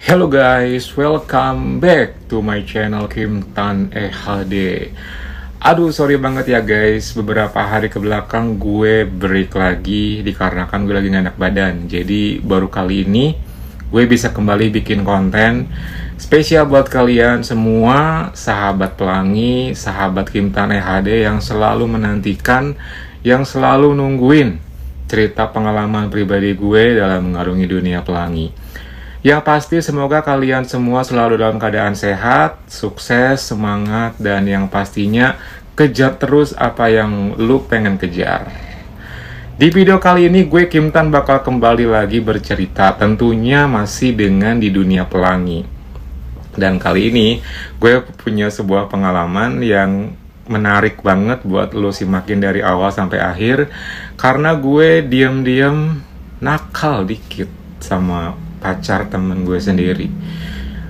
Hello guys, welcome back to my channel Kim Tan HD. Aduh, sorry banget ya guys, beberapa hari ke belakang gue break lagi dikarenakan gue lagi gak enak badan. Jadi baru kali ini gue bisa kembali bikin konten spesial buat kalian semua, sahabat pelangi, sahabat Kim Tan HD yang selalu menantikan, yang selalu nungguin cerita pengalaman pribadi gue dalam mengarungi dunia pelangi. Yang pasti semoga kalian semua selalu dalam keadaan sehat, sukses, semangat, dan yang pastinya kejar terus apa yang lu pengen kejar. Di video kali ini gue Kim Tan bakal kembali lagi bercerita, tentunya masih dengan di dunia pelangi. Dan kali ini gue punya sebuah pengalaman yang menarik banget buat lu simakin dari awal sampai akhir, karena gue diam-diam nakal dikit sama pacar temen gue sendiri.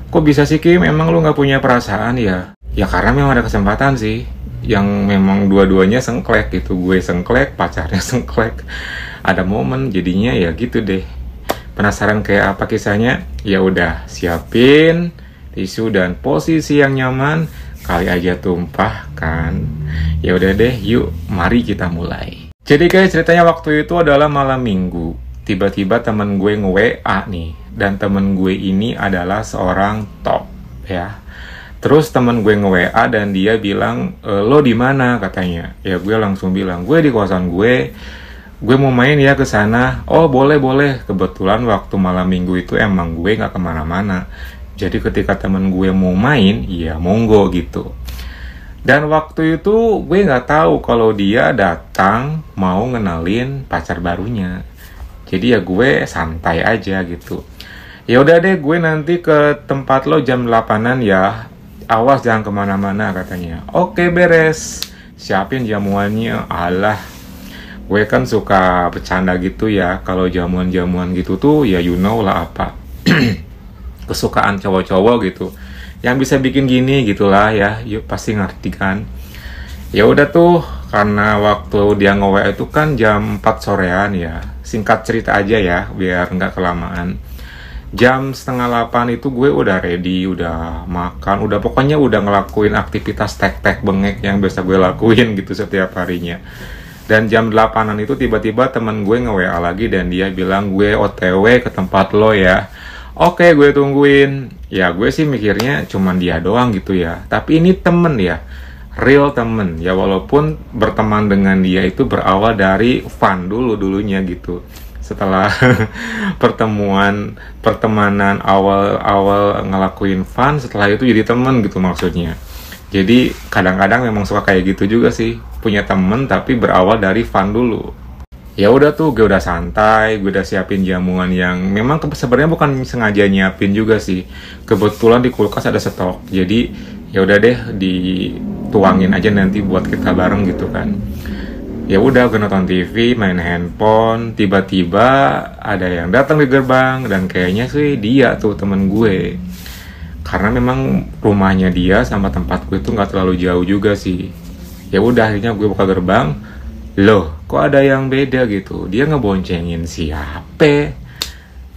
Kok bisa sih Kim, emang lu gak punya perasaan ya? Ya karena memang ada kesempatan sih, yang memang dua-duanya sengklek gitu. Gue sengklek, pacarnya sengklek. Ada momen jadinya ya gitu deh. Penasaran kayak apa kisahnya? Ya udah, siapin tisu dan posisi yang nyaman, kali aja tumpah kan. Ya udah deh, yuk mari kita mulai. Jadi guys, ceritanya waktu itu adalah malam minggu. Tiba-tiba temen gue nge-WA nih, dan temen gue ini adalah seorang top ya. Terus temen gue nge-WA dan dia bilang, lo di mana katanya. Ya gue langsung bilang, gue di kosan gue mau main ya ke sana. Oh boleh. Kebetulan waktu malam minggu itu emang gue nggak kemana-mana. Jadi ketika temen gue mau main, ya monggo gitu. Dan waktu itu gue nggak tahu kalau dia datang mau ngenalin pacar barunya. Jadi ya gue santai aja gitu. Ya udah deh, gue nanti ke tempat lo jam 8-an ya. Awas jangan kemana-mana katanya. Oke beres. Siapin jamuannya. Alah, gue kan suka bercanda gitu ya. Kalau jamuan-jamuan gitu tuh ya you know lah apa. Kesukaan cowok-cowok gitu. Yang bisa bikin gini gitulah ya. Yuk pasti ngerti kan. Ya udah tuh, karena waktu dia nge-WA itu kan jam 4 sorean ya. Singkat cerita aja ya, biar nggak kelamaan. Jam 7:30 itu gue udah ready, udah makan, pokoknya udah ngelakuin aktivitas tek-tek bengek yang biasa gue lakuin gitu setiap harinya. Dan jam 8-an itu tiba-tiba temen gue nge-WA lagi dan dia bilang, gue OTW ke tempat lo ya. Oke, gue tungguin. Ya gue sih mikirnya cuman dia doang gitu ya. Tapi ini temen ya. Real temen ya, walaupun berteman dengan dia itu berawal dari fun dulunya gitu. Setelah pertemanan awal ngelakuin fun, setelah itu jadi temen gitu maksudnya. Jadi kadang-kadang memang suka kayak gitu juga sih, punya temen tapi berawal dari fun dulu. Ya udah tuh, gue udah santai, gue udah siapin jamuan yang memang sebenarnya bukan sengaja nyiapin juga sih. Kebetulan di kulkas ada stok, jadi ya udah deh dituangin aja nanti buat kita bareng gitu kan. Ya udah, gue nonton TV, main handphone, tiba-tiba ada yang datang di gerbang dan kayaknya sih dia tuh temen gue. Karena memang rumahnya dia sama tempat gue tuh nggak terlalu jauh juga sih. Ya udah, akhirnya gue buka gerbang. Loh, kok ada yang beda gitu? Dia ngeboncengin siapa?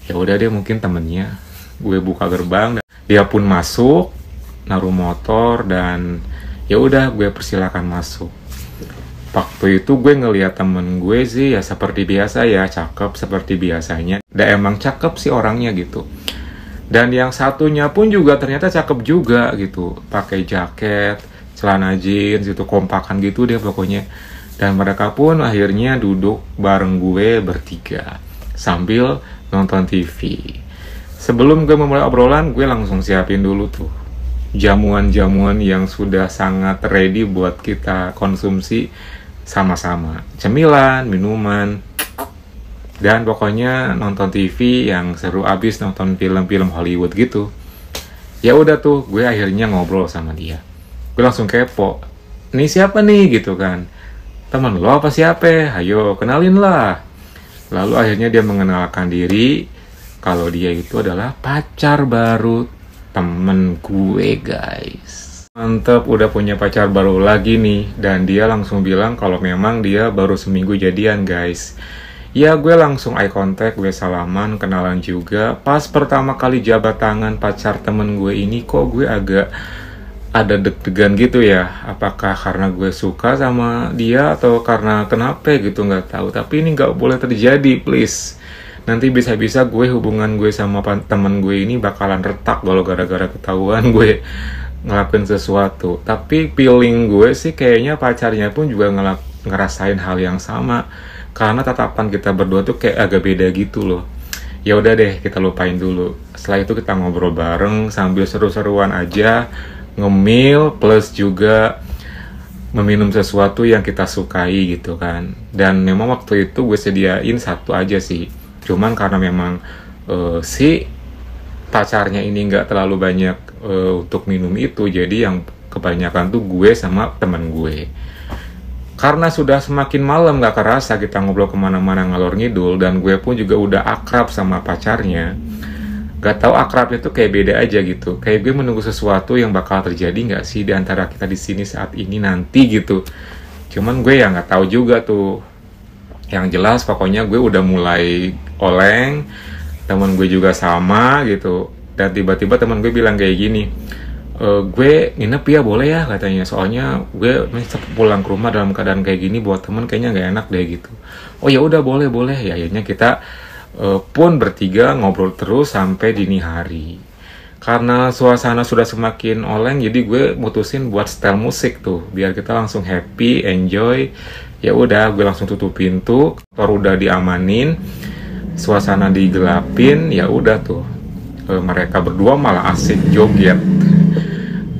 Ya udah deh, mungkin temennya. Gue buka gerbang, dia pun masuk, naruh motor, dan ya udah gue persilakan masuk. Waktu itu gue ngeliat temen gue sih ya seperti biasa ya, cakep seperti biasanya. Dan emang cakep sih orangnya gitu. Dan yang satunya pun juga ternyata cakep juga gitu. Pakai jaket, celana jeans gitu, kompakan gitu deh pokoknya. Dan mereka pun akhirnya duduk bareng gue bertiga sambil nonton TV. Sebelum gue memulai obrolan, gue langsung siapin dulu tuh jamuan-jamuan yang sudah sangat ready buat kita konsumsi sama-sama. Cemilan, minuman, dan pokoknya nonton TV yang seru abis nonton film-film Hollywood gitu. Ya udah tuh, gue akhirnya ngobrol sama dia. Gue langsung kepo. Nih siapa nih gitu kan? Temen lo apa siapa? Ayo kenalin lah. Lalu akhirnya dia mengenalkan diri kalau dia itu adalah pacar baru temen gue guys. Mantep, udah punya pacar baru lagi nih. Dan dia langsung bilang kalau memang dia baru seminggu jadian guys. Ya gue langsung eye contact, gue salaman, kenalan juga. Pas pertama kali jabat tangan pacar temen gue ini, kok gue agak ada deg-degan gitu ya. Apakah karena gue suka sama dia atau karena kenapa gitu, nggak tahu. Tapi ini nggak boleh terjadi, please. Nanti bisa-bisa hubungan gue sama temen gue ini bakalan retak kalau gara-gara ketahuan gue ngelakuin sesuatu. Tapi feeling gue sih kayaknya pacarnya pun juga ngerasain hal yang sama. Karena tatapan kita berdua tuh kayak agak beda gitu loh. Ya udah deh, kita lupain dulu. Setelah itu kita ngobrol bareng sambil seru-seruan aja, ngemil plus juga meminum sesuatu yang kita sukai gitu kan. Dan memang waktu itu gue sediain satu aja sih. Cuman karena memang si pacarnya ini nggak terlalu banyak untuk minum itu, jadi yang kebanyakan tuh gue sama teman gue. Karena sudah semakin malam gak kerasa kita ngobrol kemana-mana ngalor ngidul, dan gue pun juga udah akrab sama pacarnya. Gak tahu akrabnya tuh kayak beda aja gitu. Kayak gue menunggu sesuatu yang bakal terjadi gak sih di antara kita di sini saat ini nanti gitu. Cuman gue ya gak tahu juga tuh. Yang jelas pokoknya gue udah mulai oleng, temen gue juga sama gitu. Dan tiba-tiba temen gue bilang kayak gini, gue nginep ya boleh ya katanya, soalnya gue pulang ke rumah dalam keadaan kayak gini buat temen kayaknya nggak enak deh gitu. Oh ya udah boleh ya. Akhirnya kita pun bertiga ngobrol terus sampai dini hari. Karena suasana sudah semakin oleng, jadi gue mutusin buat setel musik tuh biar kita langsung happy, enjoy. Ya udah, gue langsung tutup pintu, motor udah diamanin, suasana digelapin. Ya udah tuh, mereka berdua malah asik joget.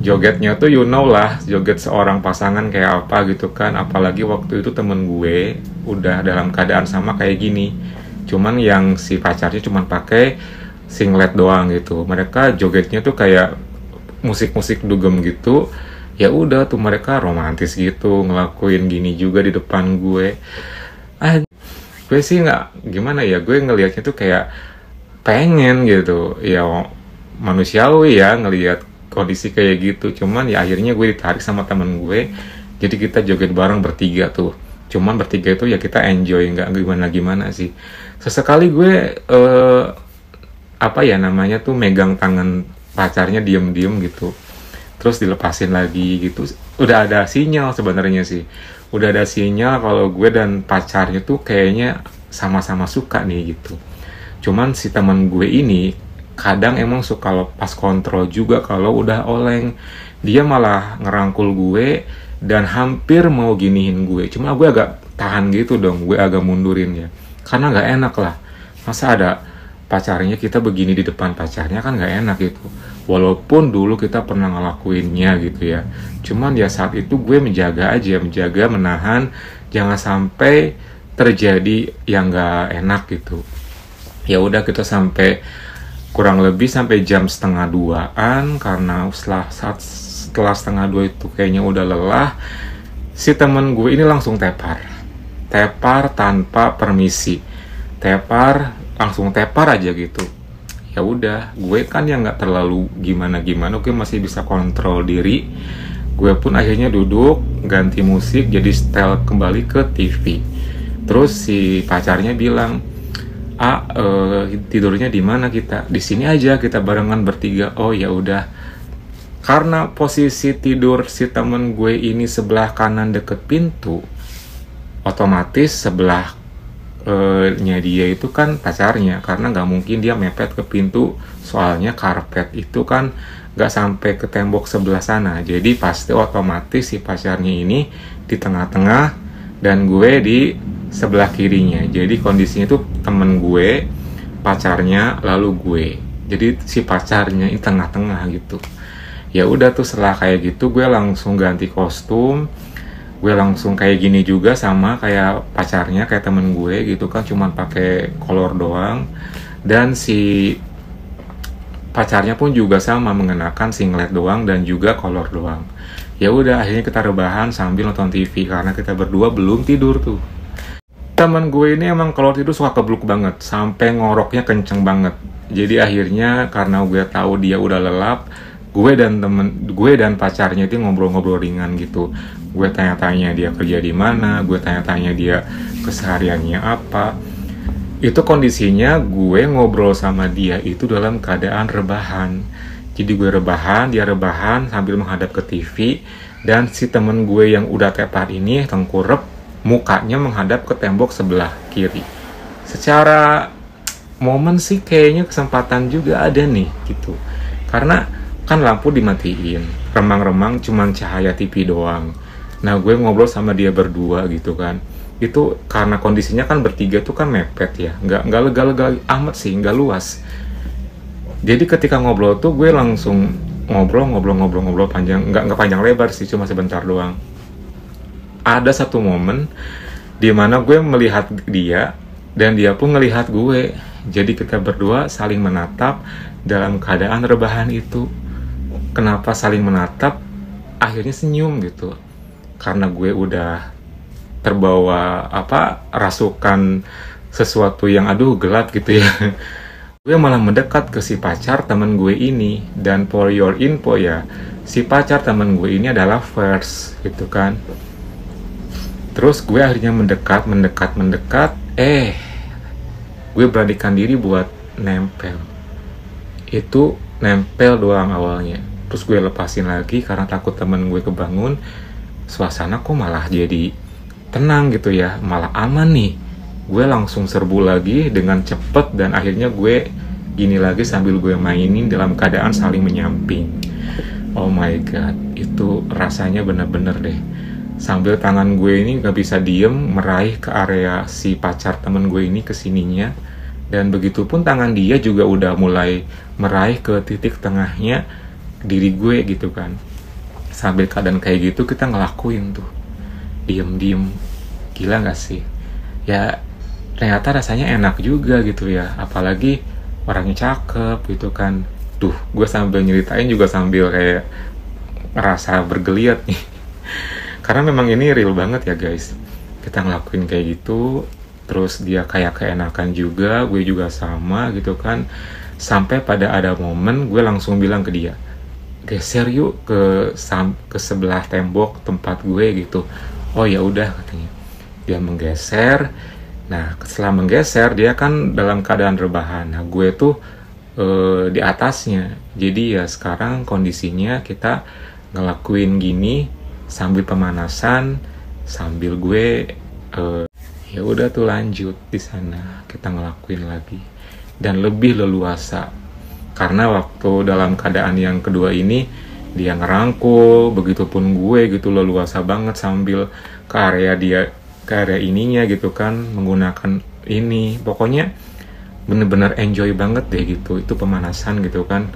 Jogetnya tuh you know lah, joget seorang pasangan kayak apa gitu kan. Apalagi waktu itu temen gue udah dalam keadaan sama kayak gini. Cuman yang si pacarnya cuman pakai singlet doang gitu. Mereka jogetnya tuh kayak musik-musik dugem gitu. Ya udah tuh mereka romantis gitu, ngelakuin gini juga di depan gue. Gue sih nggak gimana ya, gue ngelihatnya tuh kayak pengen gitu. Ya manusiawi ya ngelihat kondisi kayak gitu. Cuman ya akhirnya gue ditarik sama temen gue, jadi kita joget bareng bertiga tuh. Cuman bertiga itu ya kita enjoy, nggak gimana-gimana sih. Sesekali gue apa ya namanya tuh megang tangan pacarnya diem-diem gitu, terus dilepasin lagi gitu. Udah ada sinyal sebenarnya sih, udah ada sinyal kalau gue dan pacarnya tuh kayaknya sama-sama suka nih gitu. Cuman si teman gue ini kadang emang suka lepas kontrol juga kalau udah oleng. Dia malah ngerangkul gue dan hampir mau giniin gue. Cuma gue agak tahan gitu dong, gue agak mundurin ya. Karena gak enak lah. Masa ada pacarnya kita begini di depan pacarnya, kan gak enak gitu. Walaupun dulu kita pernah ngelakuinnya gitu ya. Cuman ya saat itu gue menjaga menahan. Jangan sampai terjadi yang gak enak gitu. Ya udah kita sampai kurang lebih sampai jam 1:30-an, karena setelah 1:30 itu kayaknya udah lelah. Si temen gue ini langsung tepar tanpa permisi, langsung tepar aja gitu. Ya udah, gue kan yang nggak terlalu gimana, gue masih bisa kontrol diri. Gue pun akhirnya duduk, ganti musik, jadi setel kembali ke TV. Terus si pacarnya bilang, tidurnya di mana kita? Di sini aja, kita barengan bertiga. Oh ya udah. Karena posisi tidur si temen gue ini sebelah kanan deket pintu, otomatis sebelahnya dia itu kan pacarnya, karena nggak mungkin dia mepet ke pintu, soalnya karpet itu kan nggak sampai ke tembok sebelah sana. Jadi pasti otomatis si pacarnya ini di tengah-tengah dan gue di sebelah kirinya. Jadi kondisinya itu temen gue, pacarnya, lalu gue. Jadi si pacarnya di tengah-tengah gitu. Ya udah tuh, setelah kayak gitu gue langsung ganti kostum. Gue langsung kayak gini juga, sama kayak pacarnya, kayak temen gue gitu kan, cuman pakai kolor doang. Dan si pacarnya pun juga sama, mengenakan singlet doang dan juga kolor doang. Ya udah, akhirnya kita rebahan sambil nonton TV karena kita berdua belum tidur tuh. Temen gue ini emang kalau tidur suka kebluk banget, sampai ngoroknya kenceng banget. Jadi akhirnya karena gue tahu dia udah lelap, gue dan pacarnya itu ngobrol-ngobrol ringan gitu. Gue tanya-tanya dia kerja di mana, gue tanya-tanya dia kesehariannya apa. Itu kondisinya gue ngobrol sama dia itu dalam keadaan rebahan. Jadi gue rebahan, dia rebahan sambil menghadap ke TV, dan si temen gue yang udah tepat ini tengkurep, mukanya menghadap ke tembok sebelah kiri. Secara momen sih kayaknya kesempatan juga ada nih gitu. Karena kan lampu dimatiin, remang-remang cuman cahaya TV doang. Nah gue ngobrol sama dia berdua gitu kan. Itu karena kondisinya kan bertiga tuh kan mepet ya, nggak lega-lega amat sih, nggak luas. Jadi ketika ngobrol tuh gue langsung ngobrol panjang, nggak panjang lebar sih, cuma sebentar doang. Ada satu momen di mana gue melihat dia dan dia pun ngelihat gue. Jadi kita berdua saling menatap dalam keadaan rebahan itu. Kenapa saling menatap? Akhirnya senyum gitu. Karena gue udah terbawa rasukan sesuatu yang gelap gitu ya. Gue malah mendekat ke si pacar temen gue ini, dan for your info ya, si pacar temen gue ini adalah first gitu kan. Terus gue akhirnya mendekat, gue beranikan diri buat nempel. Itu nempel doang awalnya, terus gue lepasin lagi karena takut temen gue kebangun. Suasana kok malah jadi tenang gitu ya, malah aman nih. Gue langsung serbu lagi dengan cepet, dan akhirnya gue gini lagi sambil gue mainin dalam keadaan saling menyamping. Oh my god, itu rasanya bener-bener deh. Sambil tangan gue ini gak bisa diem meraih ke area si pacar temen gue ini kesininya, dan begitupun tangan dia juga udah mulai meraih ke titik tengahnya diri gue gitu kan. Sambil keadaan kayak gitu kita ngelakuin tuh diem-diem. Gila gak sih? Ya ternyata rasanya enak juga gitu ya, apalagi orangnya cakep gitu kan. Tuh gue sambil nyeritain juga sambil kayak ngerasa bergeliat nih. Karena memang ini real banget ya guys, kita ngelakuin kayak gitu. Terus dia kayak keenakan juga, gue juga sama gitu kan. Sampai pada ada momen gue langsung bilang ke dia, geser yuk ke sebelah tembok tempat gue gitu. Oh ya udah katanya. Dia menggeser. Nah setelah menggeser dia kan dalam keadaan rebahan. Nah gue tuh di atasnya. Jadi ya sekarang kondisinya kita ngelakuin gini sambil pemanasan, sambil gue ya udah tuh lanjut di sana kita ngelakuin lagi dan lebih leluasa. Karena waktu dalam keadaan yang kedua ini dia ngerangkul, begitupun gue gitu leluasa banget sambil ke area ininya gitu kan, menggunakan ini. Pokoknya bener-bener enjoy banget deh gitu, itu pemanasan gitu kan.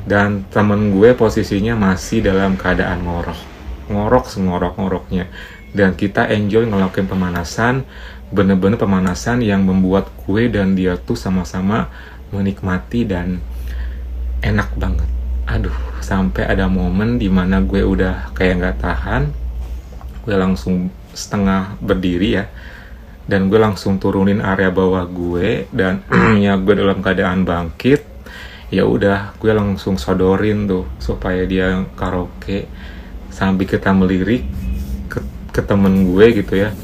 Dan temen gue posisinya masih dalam keadaan ngorok sengorok-ngoroknya, dan kita enjoy ngelakuin pemanasan, bener-bener pemanasan yang membuat gue dan dia tuh sama-sama menikmati dan enak banget. Aduh, sampai ada momen dimana gue udah kayak nggak tahan, gue langsung setengah berdiri ya, dan gue langsung turunin area bawah gue, dan ya gue dalam keadaan bangkit. Ya udah, gue langsung sodorin tuh supaya dia karaoke sambil kita melirik ke temen gue gitu ya,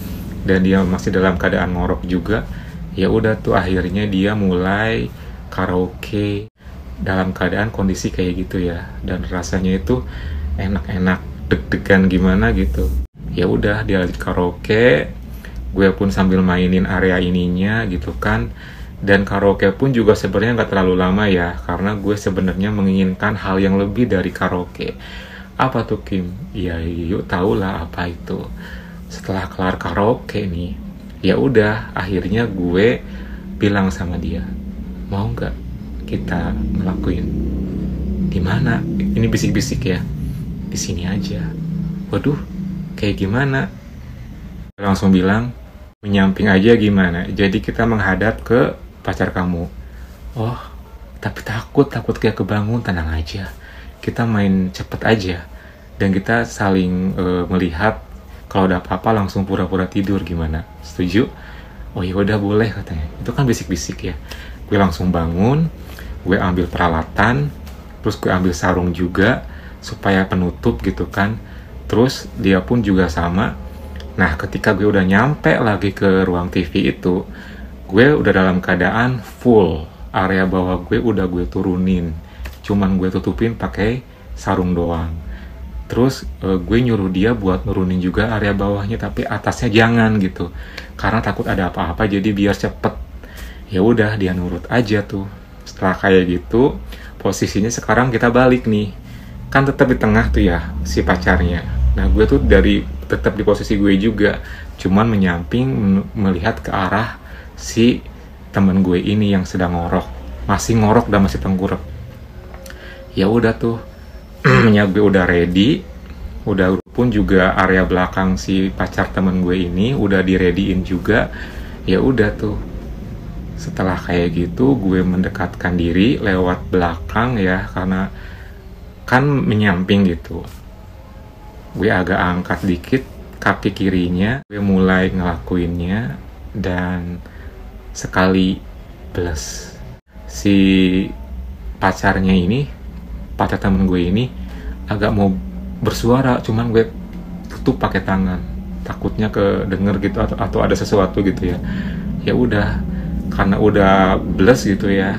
dan dia masih dalam keadaan ngorok juga. Ya udah tuh akhirnya dia mulai karaoke dalam keadaan kondisi kayak gitu ya, dan rasanya itu enak-enak, deg-degan gimana gitu. Ya udah dia lanjut karaoke, gue pun sambil mainin area ininya gitu kan. Dan karaoke pun juga sebenarnya nggak terlalu lama ya, karena gue sebenarnya menginginkan hal yang lebih dari karaoke. Apa tuh Kim? Ya yuk tahulah apa itu. Setelah kelar karaoke nih, ya udah akhirnya gue bilang sama dia, mau nggak kita ngelakuin? Di mana? Ini bisik-bisik ya. Di sini aja. Waduh, kayak gimana? Langsung bilang, menyamping aja gimana? Jadi kita menghadap ke pacar kamu. Oh, tapi takut kayak kebangun. Tenang aja, kita main cepet aja, dan kita saling melihat. Kalau ada apa-apa langsung pura-pura tidur, gimana? Setuju? Oh ya udah boleh katanya. Itu kan bisik-bisik ya. Gue langsung bangun, gue ambil peralatan, terus gue ambil sarung juga supaya penutup gitu kan. Terus dia pun juga sama. Nah ketika gue udah nyampe lagi ke ruang TV itu, gue udah dalam keadaan full, area bawah gue udah gue turunin, cuman gue tutupin pakai sarung doang. Terus gue nyuruh dia buat nurunin juga area bawahnya, tapi atasnya jangan gitu, karena takut ada apa-apa, jadi biar cepet. Ya udah, dia nurut aja tuh. Setelah kayak gitu, posisinya sekarang kita balik nih, kan tetap di tengah tuh ya si pacarnya. Nah gue tuh tetap di posisi gue juga, cuman menyamping melihat ke arah si temen gue ini yang sedang masih ngorok dan masih tengkurap. Ya udah tuh, nya gue udah ready, udah pun juga area belakang si pacar temen gue ini udah direadyin juga. Ya udah tuh, setelah kayak gitu gue mendekatkan diri lewat belakang ya, karena kan menyamping gitu. Gue agak angkat dikit kaki kirinya, gue mulai ngelakuinnya, dan sekali plus si pacar temen gue ini agak mau bersuara, cuman gue tutup pakai tangan, takutnya kedenger gitu atau ada sesuatu gitu ya. Ya udah, karena udah bless gitu ya,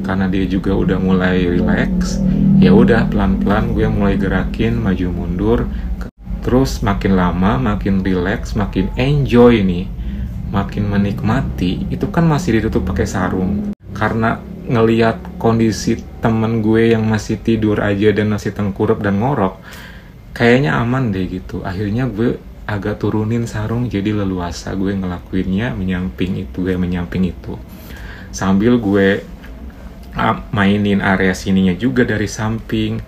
karena dia juga udah mulai relax, ya udah pelan-pelan gue mulai gerakin maju mundur. Terus makin lama makin relax, makin enjoy nih, makin menikmati. Itu kan masih ditutup pakai sarung, karena ngelihat kondisi temen gue yang masih tidur aja dan masih tengkurap dan ngorok, kayaknya aman deh gitu. Akhirnya gue agak turunin sarung, jadi leluasa gue ngelakuinnya menyamping itu, sambil gue mainin area sininya juga dari samping.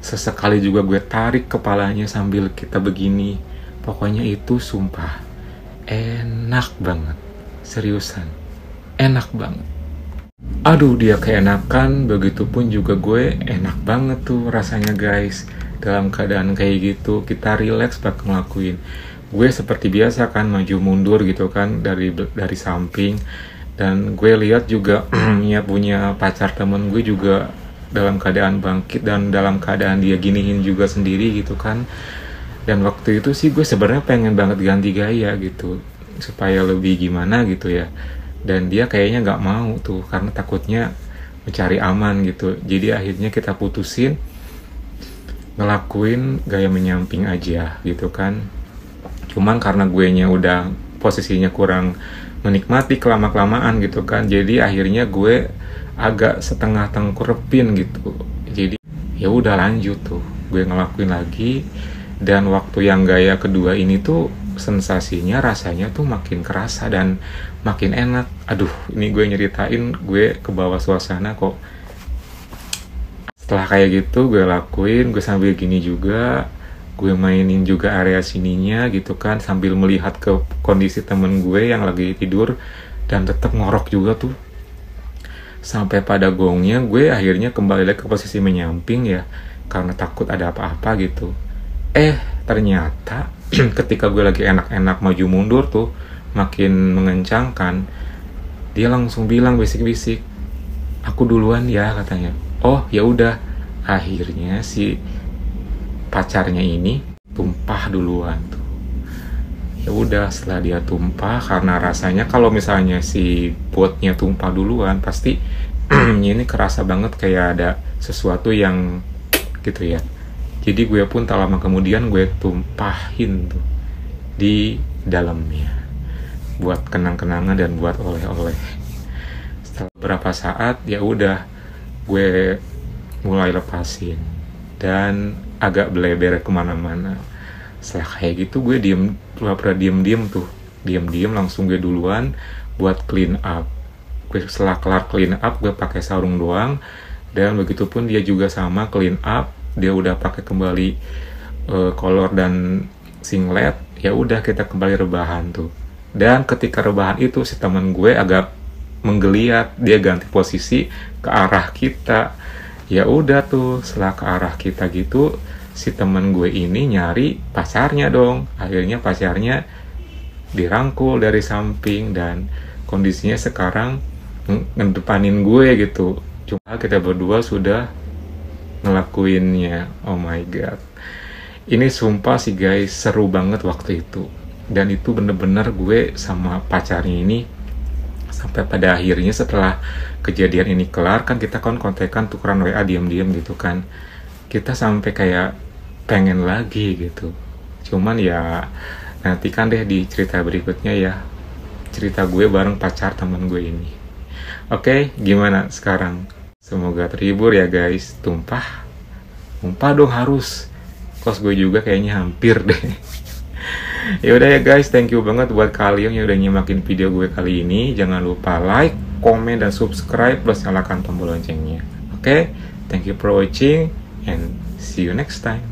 Sesekali juga gue tarik kepalanya sambil kita begini. Pokoknya itu sumpah enak banget, seriusan enak banget. Aduh, dia keenakan, begitupun juga gue enak banget tuh rasanya guys. Dalam keadaan kayak gitu kita relax banget ngelakuin. Gue seperti biasa kan maju mundur gitu kan dari samping. Dan gue lihat juga punya pacar temen gue juga dalam keadaan bangkit dan dalam keadaan dia giniin juga sendiri gitu kan. Dan waktu itu sih gue sebenarnya pengen banget ganti gaya gitu, supaya lebih gimana gitu ya. Dan dia kayaknya nggak mau tuh, karena takutnya mencari aman gitu. Jadi akhirnya kita putusin ngelakuin gaya menyamping aja gitu kan. Cuman karena gue nya udah posisinya kurang menikmati kelama-kelamaan gitu kan, jadi akhirnya gue agak setengah tengkurepin gitu. Jadi ya udah lanjut tuh gue ngelakuin lagi, dan waktu yang gaya kedua ini tuh sensasinya rasanya tuh makin kerasa dan makin enak. Aduh, ini gue nyeritain gue ke bawah suasana kok. Setelah kayak gitu gue lakuin, gue sambil gini juga, gue mainin juga area sininya gitu kan, sambil melihat ke kondisi temen gue yang lagi tidur dan tetap ngorok juga tuh. Sampai pada gongnya gue akhirnya kembali lagi ke posisi menyamping ya, karena takut ada apa-apa gitu. Ternyata ketika gue lagi enak-enak maju mundur tuh, makin mengencangkan, dia langsung bilang bisik-bisik, "Aku duluan ya," katanya. Oh ya udah, akhirnya si pacarnya ini tumpah duluan tuh. Ya udah, setelah dia tumpah, karena rasanya kalau misalnya si botnya tumpah duluan pasti ini kerasa banget kayak ada sesuatu yang gitu ya. Jadi gue pun tak lama kemudian gue tumpahin tuh di dalamnya buat kenang-kenangan dan buat oleh-oleh. Setelah beberapa saat ya udah gue mulai lepasin dan agak beleber kemana-mana. Setelah kayak gitu gue diem langsung gue duluan buat clean up. Gue setelah kelar clean up gue pakai sarung doang, dan begitupun dia juga sama clean up. Dia udah pakai kembali kolor dan singlet. Ya udah, kita kembali rebahan tuh. Dan ketika rebahan itu si teman gue agak menggeliat, dia ganti posisi ke arah kita. Ya udah tuh, setelah ke arah kita gitu, si teman gue ini nyari pacarnya dong. Akhirnya pacarnya dirangkul dari samping dan kondisinya sekarang ngedepanin gue gitu. Cuma kita berdua sudah ngelakuinnya. Oh my god, ini sumpah sih guys, seru banget waktu itu. Dan itu bener-bener gue sama pacarnya ini Sampai pada akhirnya setelah kejadian ini kelar, kan kita kontekan tukeran WA diam-diam gitu kan. Kita sampai kayak pengen lagi gitu. Cuman ya nantikan deh di cerita berikutnya ya, cerita gue bareng pacar teman gue ini. Oke, gimana sekarang? Semoga terhibur ya guys. Tumpah dong harus. Kos gue juga kayaknya hampir deh. Ya udah ya guys, thank you banget buat kalian yang udah nyimakin video gue kali ini. Jangan lupa like, komen, dan subscribe, plus nyalakan tombol loncengnya. Oke, thank you for watching and see you next time.